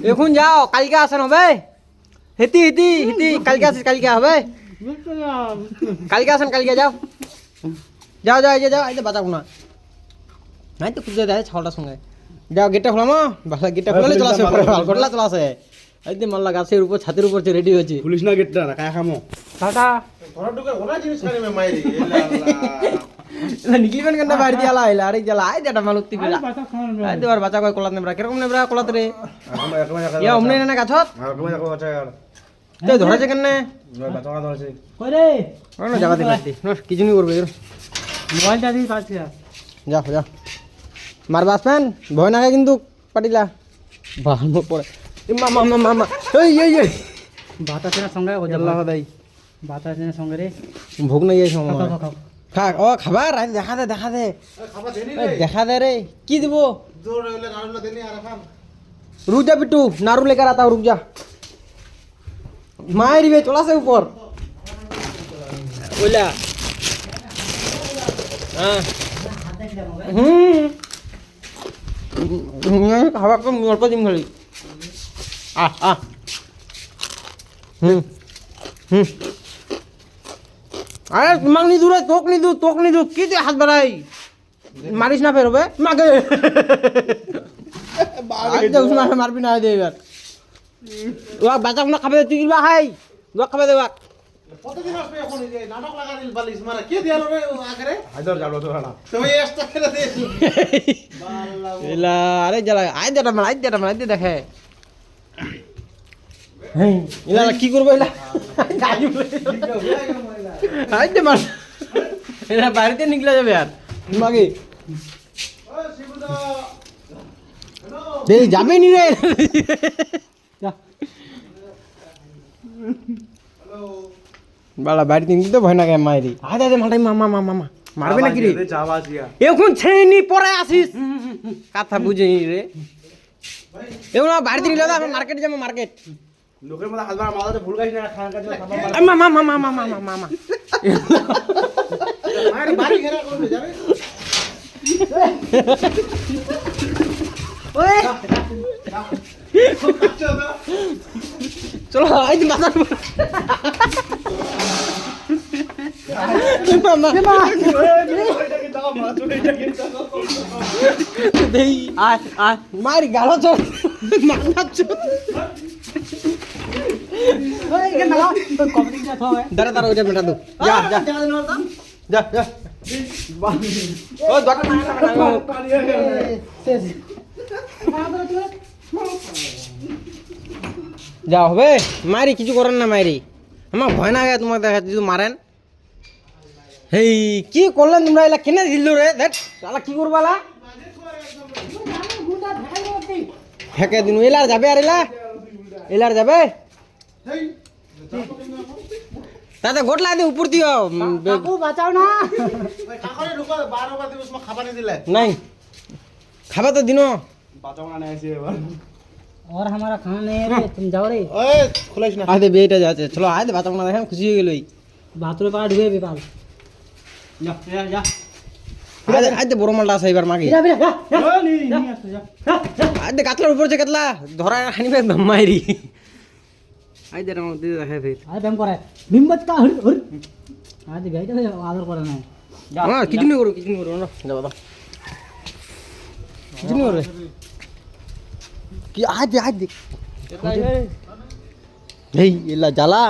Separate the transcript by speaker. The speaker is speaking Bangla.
Speaker 1: এখন যাও, কালকে আসেন হবে। হেতি হেতি হেতি কালকে আসিস, কালকে হবে। কালকে আসেন, কালকে যাও যাও যাও, এই যে যাও, এই যে বাঁচাবো না। নাই তো খুঁজে দেয় ছাওয়াটার সঙ্গে। যাও গেটটা খোলামো, ভালো গেটটা খুলে চলে আসে, ঘটলা চলে আসে। এই যে মাল্লা গাছের উপর, ছাদের উপর রেডি হয়েছে।
Speaker 2: পুলিশ না গেটটা না কায়া খামো
Speaker 1: টাটা। নিকলিবেন কেন বাইরে দিয়ে আলা আইলা, আরে জ্বালা আই যেটা মাল উত্তি গেলা। আই দেবার বাঁচা কয় কলাত নেবরা, কিরকম নেবরা কলাত রে? ইয়া অমনে না গাছত তো ধরেছে কেন?
Speaker 2: কই রে
Speaker 1: না জায়গা দিই পাচ্ছি না, কিছু নি করবে।
Speaker 2: মোবাইলটা দিয়ে পাচ্ছি
Speaker 1: যাও যাও, মারবা আসবেন, ভয় নাগে কিন্তু পাটিলা ভালো পড়ে। মামা মামা মামা, এই এই এই
Speaker 2: বাতাসের সঙ্গে
Speaker 1: আল্লাহ দাই
Speaker 2: বাতাসের সঙ্গে রে
Speaker 1: ভোগ নাই এই সময়। খা ও খাবার দেখা দে, দেখা দে, দেখা দে রে। কি দিব? रुक जा बिट्टू, नारू लेकर आता हूँ, रुक जा। मारी बे चला से ऊपर बोला। हाँ हवा को मोर पर दिन खड़ी आ आ अरे मांग नहीं दूर है, तोक नहीं दूर की हाथ बढ़ाई मारिस ना फिर बे मागे उसमें मार भी ना दे यार। ওয়া বাচ্চা কোন খাবে, তুই কিবা খাই ওয়া খাবে দে। ওয়া
Speaker 2: কতদিন আসবে এখন? এই যে নাটক লাগা দিল বালিশ মারা কে দিয়ালো রে আগে হায়দার যাবো তো না তুমি এক্সট্রা করে দে বাল্লা
Speaker 1: এলা। আরে জ্বালা আই দেটা মার, আই দেটা মার, আই দে দেখে। হেই এলা কি করবে এলা? আই দে মার, এলা বাড়িতে নিকলে যাবে আর মাগে।
Speaker 2: ওই শিবুদা
Speaker 1: এই যাবে নি রে। বালা বাড়িতে নিতে ভয় না কে মাইরি। আদে আদে মাটাই মামা মামা মামা মারবে নাকি রে? এখন ছেনি পরে আসিস, কথা বুঝে রে। এখন বাড়িতে নিলে আমি মার্কেট যাবো, মার্কেট।
Speaker 2: লোকের মধ্যে হাত বাড়া মাথাতে ভুল গাইছ না, খান কাজ খাবার
Speaker 1: মামা মামা মামা মামা মামা
Speaker 2: আরে বাড়ি ঘেরা করবে যাবে।
Speaker 1: ওই চলো আই দি মাথা মামা দেই আয় আয় মারি গালো চল মাথা চল। ওই কে না তো কমেডি না থাকে দাঁড়া দাঁড়া, ওইটা মেটা দো। যা যা যা যা ও দটা না না শেষ যা হবে। মারি কিছু করেন না, মারি আমার ভয় না গে তোমাকে দেখা যদি মারেন। হেই কি করলেন তোমরা? এলা কেনে দিল রে? দেখ শালা কি করবালা ফেকে দিন। এলার যাবে আর এলার যাবে তাতে গোটলা দি উপর দিও।
Speaker 2: কাকু বাঁচাও না, ওই কাকরে ঢুকো 12 বার দিবস মা খাবার নি দিলে
Speaker 1: নাই খাবা তো দিনো
Speaker 2: বাঁচাও না আইছে এবার।
Speaker 3: और हमारा खाना नहीं है रे, तुम जाओ रे।
Speaker 2: ওই খুলাইছ না
Speaker 1: আদে বেটা যাচ্ছে, চলো আদে বাতাম না দেখেন খুশি হয়ে গেলই।
Speaker 3: बाथरूम पार ढुके बेपाल
Speaker 2: যা যা যা
Speaker 1: আদে আদে বড় মালটা আছে এবার মাগি।
Speaker 3: जा बेटा जा
Speaker 2: ও নি নি আসো যা
Speaker 1: আদে কাতলার উপর যে কাতলা ধরা হানিবে মাইরি। আদে রাম দিতে দেখে ফির
Speaker 3: अरे बेम करे बिम्बत का हर हर आज गाइटा आदर करे ना
Speaker 1: হ্যাঁ কিছু নি করো, কিছু নি করো না যা বাবা কিছু নি করে কি আদে আদে এই এলা জ্বালা